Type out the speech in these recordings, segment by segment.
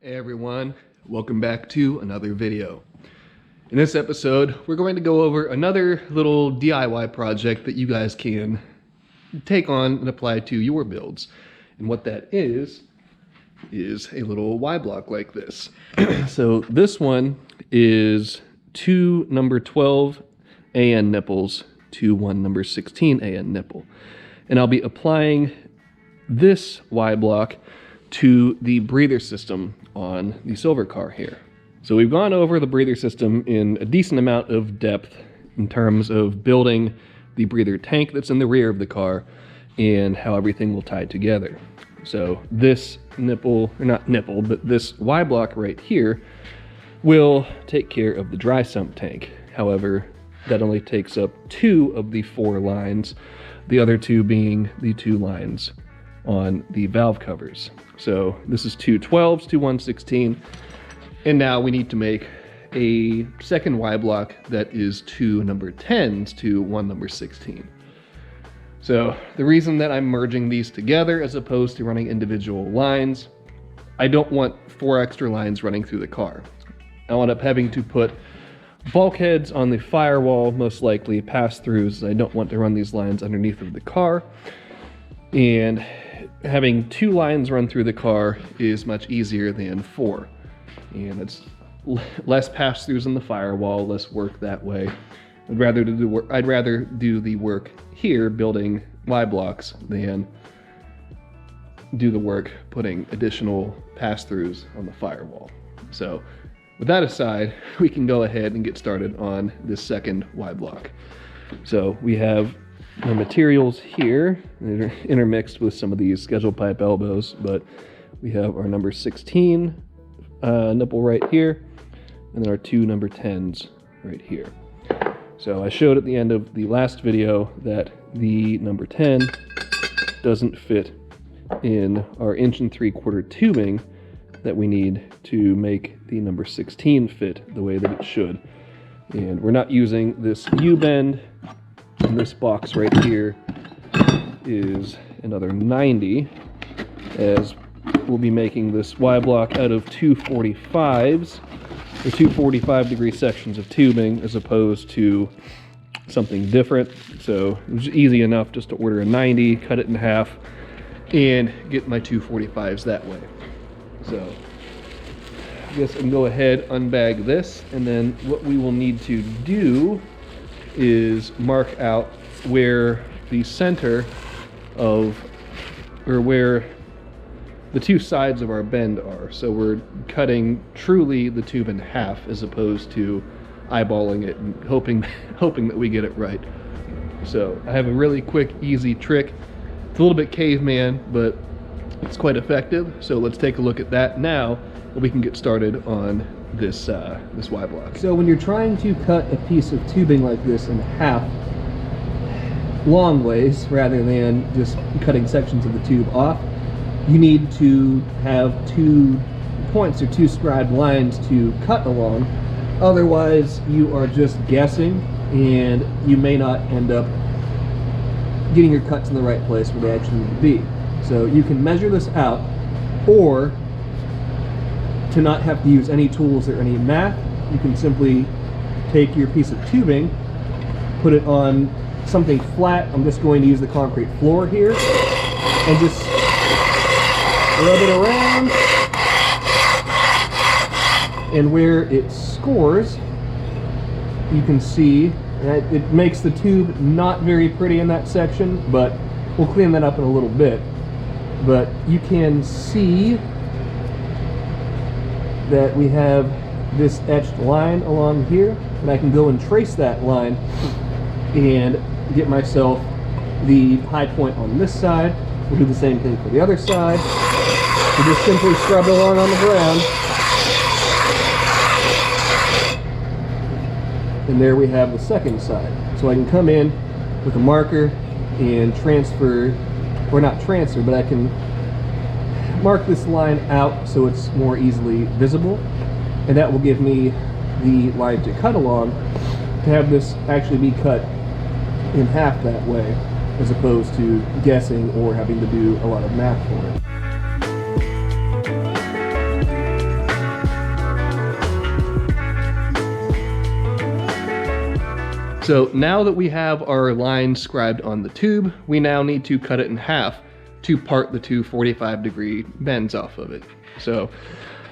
Hey everyone, welcome back to another video. In this episode, we're going to go over another little DIY project that you guys can take on and apply to your builds. And what that is a little Y block like this. So this one is two number 12 AN nipples to one number 16 AN nipple. And I'll be applying this Y block to the breather system on the silver car here. So we've gone over the breather system in a decent amount of depth in terms of building the breather tank that's in the rear of the car and how everything will tie together. So this nipple, or not nipple, but this Y block right here will take care of the dry sump tank. However, that only takes up 2 of the 4 lines, the other 2 being the 2 lines on the valve covers. So this is 2 12s to 1 16, and now we need to make a second Y block that is 2 number 10s to 1 number 16. So the reason that I'm merging these together as opposed to running individual lines, I don't want 4 extra lines running through the car. I'll end up having to put bulkheads on the firewall, most likely pass-throughs. I don't want to run these lines underneath of the car, and having 2 lines run through the car is much easier than 4, and it's less pass-throughs in the firewall, less work that way. I'd rather do the work here building Y blocks than do the work putting additional pass-throughs on the firewall. So with that aside, we can go ahead and get started on this second Y block. So we have the materials here, they're intermixed with some of these scheduled pipe elbows, but we have our number 16 nipple right here, and then our 2 number 10s right here. So I showed at the end of the last video that the number 10 doesn't fit in our 1 3/4 tubing that we need to make the number 16 fit the way that it should. And we're not using this U-bend. And this box right here is another 90, as we'll be making this Y block out of 245s, or 245 degree sections of tubing, as opposed to something different. So it was easy enough just to order a 90, cut it in half, and get my 245s that way. So I guess I can go ahead, unbag this, and then what we will need to do is mark out where the center of, or where the 2 sides of our bend are. So we're cutting truly the tube in half as opposed to eyeballing it and hoping that we get it right. So I have a really quick, easy trick. It's a little bit caveman, but it's quite effective. So let's take a look at that now, and we can get started on this Y block. So when you're trying to cut a piece of tubing like this in half, long ways, rather than just cutting sections of the tube off, you need to have 2 points or 2 scribed lines to cut along. Otherwise, you are just guessing, and you may not end up getting your cuts in the right place where they actually need to be. So you can measure this out, or to not have to use any tools or any math, you can simply take your piece of tubing, put it on something flat. I'm just going to use the concrete floor here, and just rub it around, and where it scores, you can see that it makes the tube not very pretty in that section, but we'll clean that up in a little bit. But you can see that we have this etched line along here, and I can go and trace that line and get myself the high point on this side. We'll do the same thing for the other side. We just simply scrub it along on the ground, and there we have the second side. So I can come in with a marker and transfer, or not transfer, but I can mark this line out so it's more easily visible, and that will give me the line to cut along, to have this actually be cut in half that way, as opposed to guessing or having to do a lot of math for it. So now that we have our line scribed on the tube, we now need to cut it in half to part the two 45-degree bends off of it. So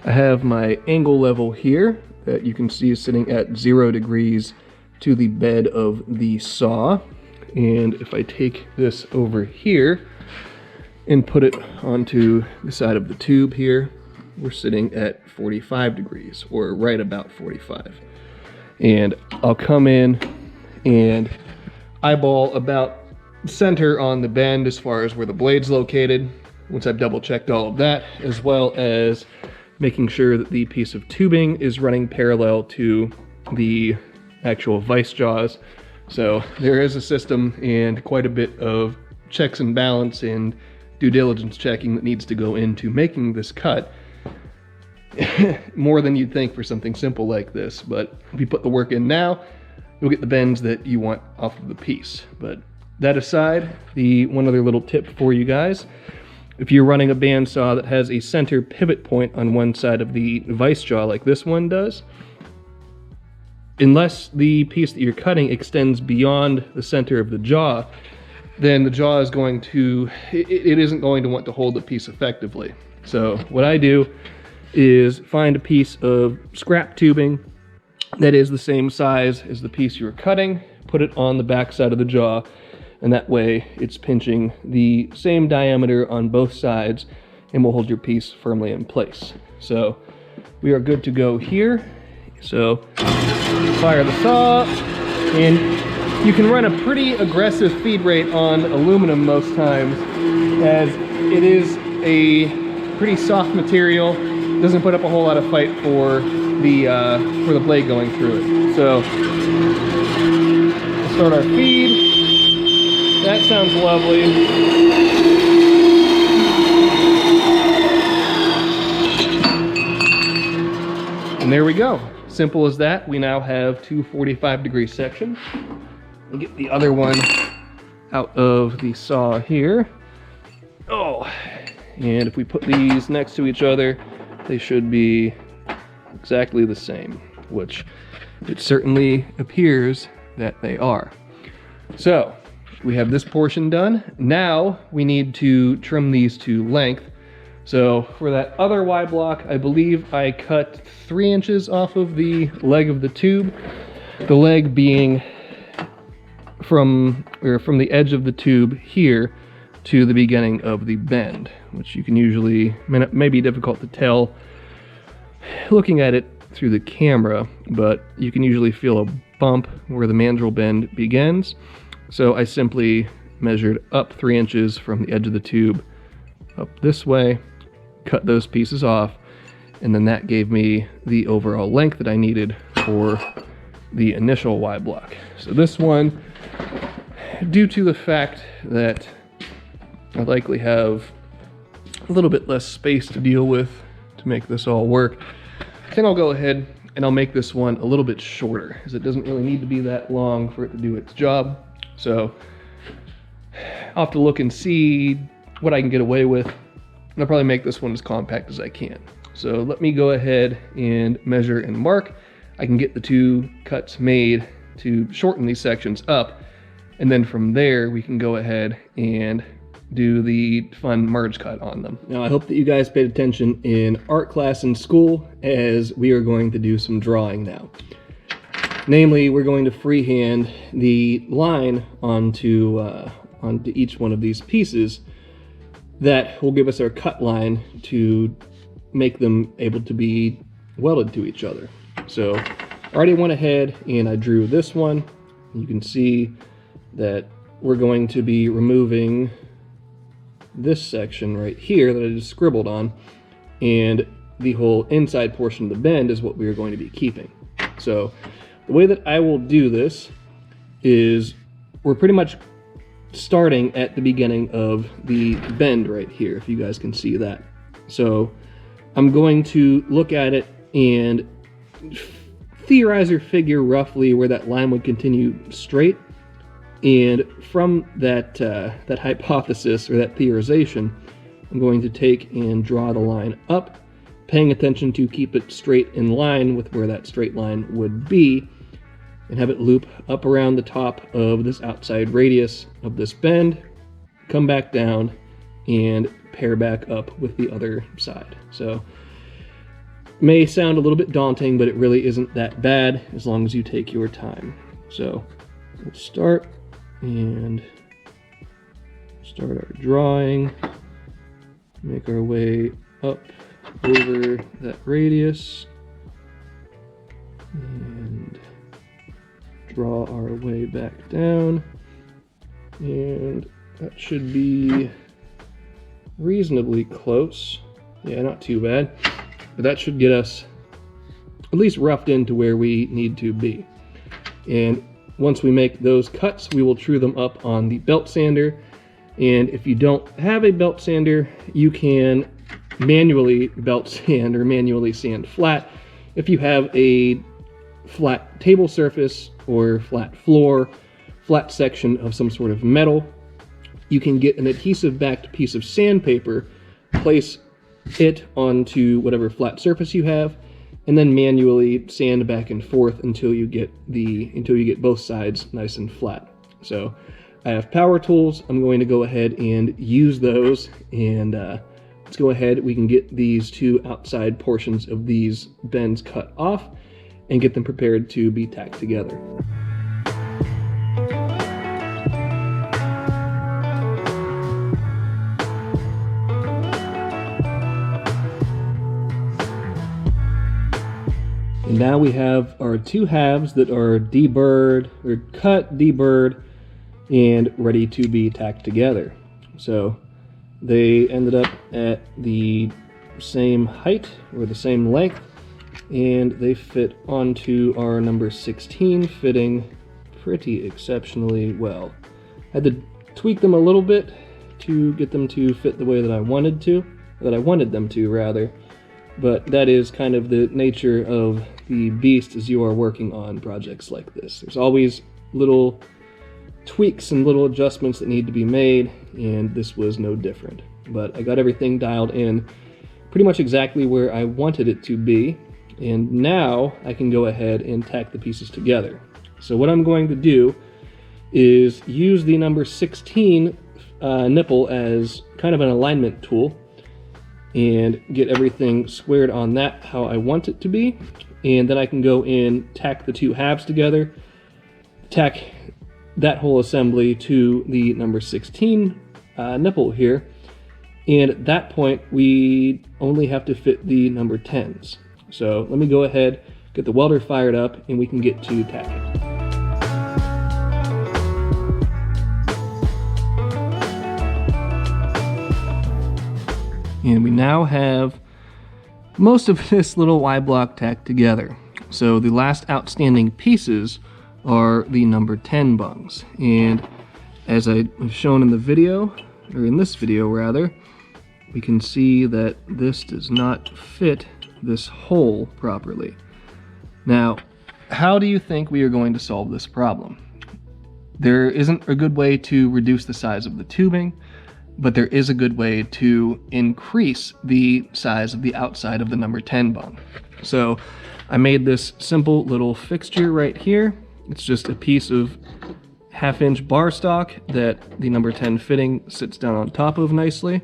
I have my angle level here that you can see is sitting at 0 degrees to the bed of the saw. And if I take this over here and put it onto the side of the tube here, we're sitting at 45 degrees, or right about 45. And I'll come in and eyeball about center on the bend as far as where the blade's located, once I've double checked all of that, as well as making sure that the piece of tubing is running parallel to the actual vise jaws. So there is a system and quite a bit of checks and balance and due diligence checking that needs to go into making this cut. More than you'd think for something simple like this, but if you put the work in now, you'll get the bends that you want off of the piece. But that aside, the one other little tip for you guys: if you're running a bandsaw that has a center pivot point on one side of the vise jaw like this one does, unless the piece that you're cutting extends beyond the center of the jaw, then the jaw is going to, it isn't going to want to hold the piece effectively. So what I do is find a piece of scrap tubing that is the same size as the piece you're cutting, put it on the back side of the jaw, and that way it's pinching the same diameter on both sides and will hold your piece firmly in place. So we are good to go here. So fire the saw, and you can run a pretty aggressive feed rate on aluminum most times, as it is a pretty soft material. It doesn't put up a whole lot of fight for the blade going through it. So we'll start our feed. That sounds lovely. And there we go. Simple as that. We now have two 45-degree sections. I'll get the other one out of the saw here. Oh, and if we put these next to each other, they should be exactly the same, which it certainly appears that they are. So we have this portion done. Now we need to trim these to length. So for that other Y block, I believe I cut 3 inches off of the leg of the tube. The leg being from the edge of the tube here to the beginning of the bend, which you can usually, may be difficult to tell looking at it through the camera, but you can usually feel a bump where the mandrel bend begins. So I simply measured up 3 inches from the edge of the tube up this way, cut those pieces off, and then that gave me the overall length that I needed for the initial Y block. So this one, due to the fact that I likely have a little bit less space to deal with to make this all work, I think I'll go ahead and I'll make this one a little bit shorter, as it doesn't really need to be that long for it to do its job. So I'll have to look and see what I can get away with, and I'll probably make this one as compact as I can. So let me go ahead and measure and mark. I can get the 2 cuts made to shorten these sections up, and then from there we can go ahead and do the fun merge cut on them. Now I hope that you guys paid attention in art class in school, as we are going to do some drawing now. Namely, we're going to freehand the line onto each one of these pieces that will give us our cut line to make them able to be welded to each other. So I already went ahead and I drew this one. You can see that we're going to be removing this section right here that I just scribbled on, and the whole inside portion of the bend is what we are going to be keeping. So the way that I will do this is we're pretty much starting at the beginning of the bend right here, if you guys can see that. So I'm going to look at it and theorize or figure roughly where that line would continue straight. And from that hypothesis, or that theorization, I'm going to take and draw the line up, paying attention to keep it straight in line with where that straight line would be. and have it loop up around the top of this outside radius of this bend, come back down, and pair back up with the other side. So may sound a little bit daunting, but it really isn't that bad as long as you take your time. So we'll start our drawing, make our way up over that radius, and draw our way back down, and that should be reasonably close. Yeah, not too bad, but that should get us at least roughed into where we need to be. And once we make those cuts, we will true them up on the belt sander. And if you don't have a belt sander, you can manually belt sand or manually sand flat. If you have a flat table surface or flat floor, flat section of some sort of metal, you can get an adhesive backed piece of sandpaper, place it onto whatever flat surface you have, and then manually sand back and forth until you get both sides nice and flat. So I have power tools. I'm going to go ahead and use those, and let's go ahead. We can get these two outside portions of these bends cut off and get them prepared to be tacked together. And now we have our two halves that are deburred, or cut, deburred, and ready to be tacked together. So they ended up at the same height or the same length, and they fit onto our number 16 fitting pretty exceptionally well. I had to tweak them a little bit to get them to fit the way that I wanted them to rather. But that is kind of the nature of the beast as you are working on projects like this. There's always little tweaks and little adjustments that need to be made, and this was no different. But I got everything dialed in pretty much exactly where I wanted it to be, and now I can go ahead and tack the pieces together. So what I'm going to do is use the number 16 nipple as kind of an alignment tool and get everything squared on that how I want it to be, and then I can go in, tack the two halves together, tack that whole assembly to the number 16 nipple here, and at that point we only have to fit the number 10s. So let me go ahead, get the welder fired up, and we can get to tacking. And we now have most of this little Y block tacked together. So the last outstanding pieces are the number 10 bungs. And as I have shown in the video, or in this video rather, we can see that this does not fit this hole properly. Now, how do you think we are going to solve this problem? There isn't a good way to reduce the size of the tubing, but there is a good way to increase the size of the outside of the number 10 bung. So I made this simple little fixture right here. It's just a piece of 1/2-inch bar stock that the number 10 fitting sits down on top of nicely.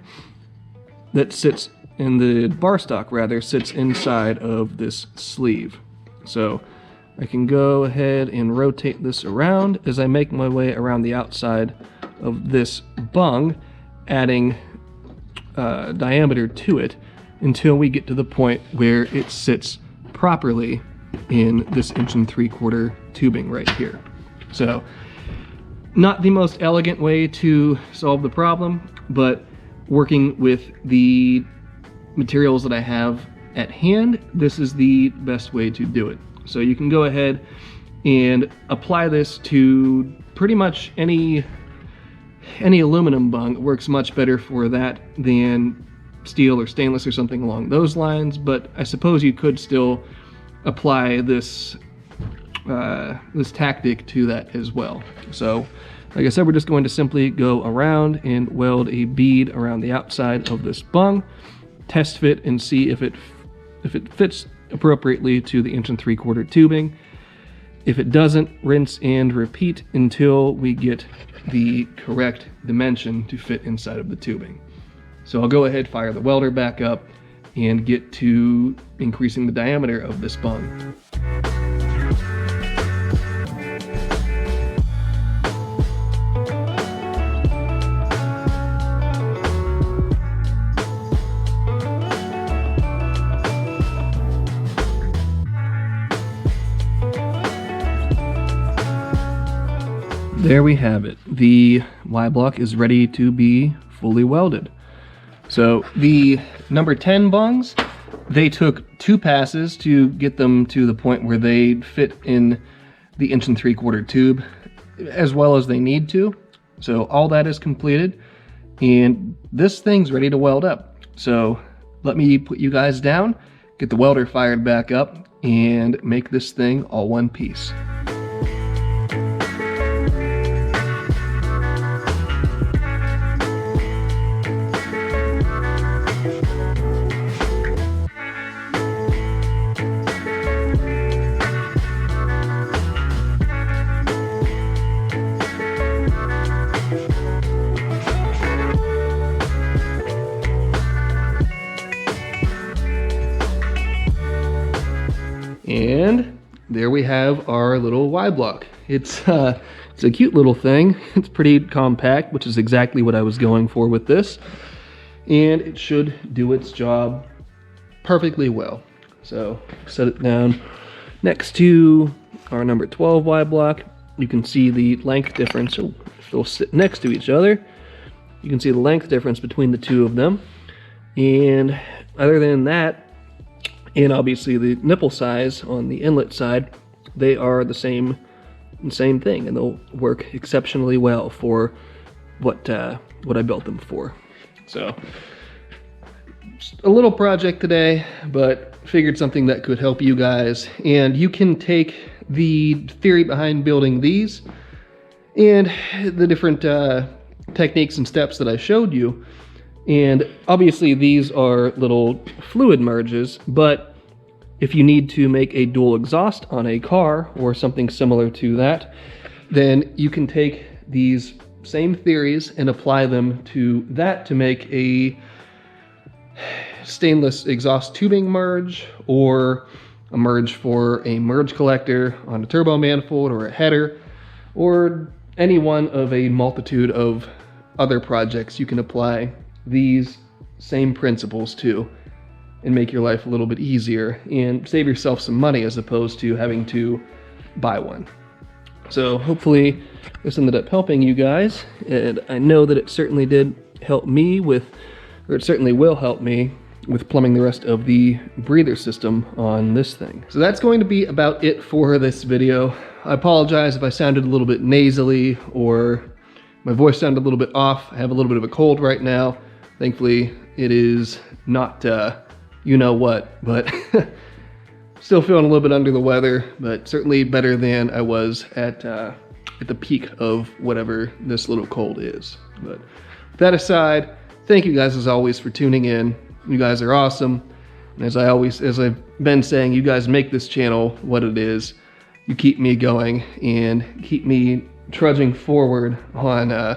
That sits in the bar stock rather, sits inside of this sleeve. So I can go ahead and rotate this around as I make my way around the outside of this bung, adding diameter to it until we get to the point where it sits properly in this 1 3/4 tubing right here. So not the most elegant way to solve the problem, but working with the materials that I have at hand, this is the best way to do it. So you can go ahead and apply this to pretty much any aluminum bung. It works much better for that than steel or stainless or something along those lines, but I suppose you could still apply this this tactic to that as well. So like I said, we're just going to simply go around and weld a bead around the outside of this bung, test fit and see if it fits appropriately to the 1 3/4 tubing. If it doesn't, rinse and repeat until we get the correct dimension to fit inside of the tubing. So I'll go ahead, fire the welder back up, and get to increasing the diameter of this bung. There we have it. The Y-block is ready to be fully welded. So the number 10 bungs, they took 2 passes to get them to the point where they fit in the 1 3/4 tube as well as they need to. So all that is completed and this thing's ready to weld up. So let me put you guys down, get the welder fired back up, and make this thing all one piece. And there we have our little Y-block. It's a cute little thing. It's pretty compact, which is exactly what I was going for with this. And it should do its job perfectly well. So set it down next to our number 12 Y-block. You can see the length difference. So if they'll sit next to each other, you can see the length difference between the two of them. And other than that, and obviously the nipple size on the inlet side, they are the same thing, and they'll work exceptionally well for what I built them for. So just a little project today, but figured something that could help you guys. And you can take the theory behind building these and the different techniques and steps that I showed you. And obviously these are little fluid merges, but if you need to make a dual exhaust on a car or something similar to that, then you can take these same theories and apply them to that to make a stainless exhaust tubing merge, or a merge for a merge collector on a turbo manifold or a header, or any one of a multitude of other projects you can apply these same principles to and make your life a little bit easier and save yourself some money as opposed to having to buy one. So hopefully this ended up helping you guys, and I know that it certainly did help me with, or it certainly will help me with plumbing the rest of the breather system on this thing. So that's going to be about it for this video. I apologize if I sounded a little bit nasally or my voice sounded a little bit off. I have a little bit of a cold right now. Thankfully, it is not, you know what, but still feeling a little bit under the weather, but certainly better than I was at the peak of whatever this little cold is. But that aside, thank you guys as always for tuning in. You guys are awesome. And as I've been saying, you guys make this channel what it is. You keep me going and keep me trudging forward on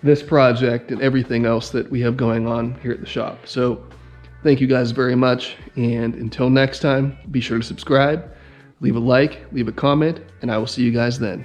this project and everything else that we have going on here at the shop. So thank you guys very much, and until next time, be sure to subscribe, leave a like, leave a comment, and I will see you guys then.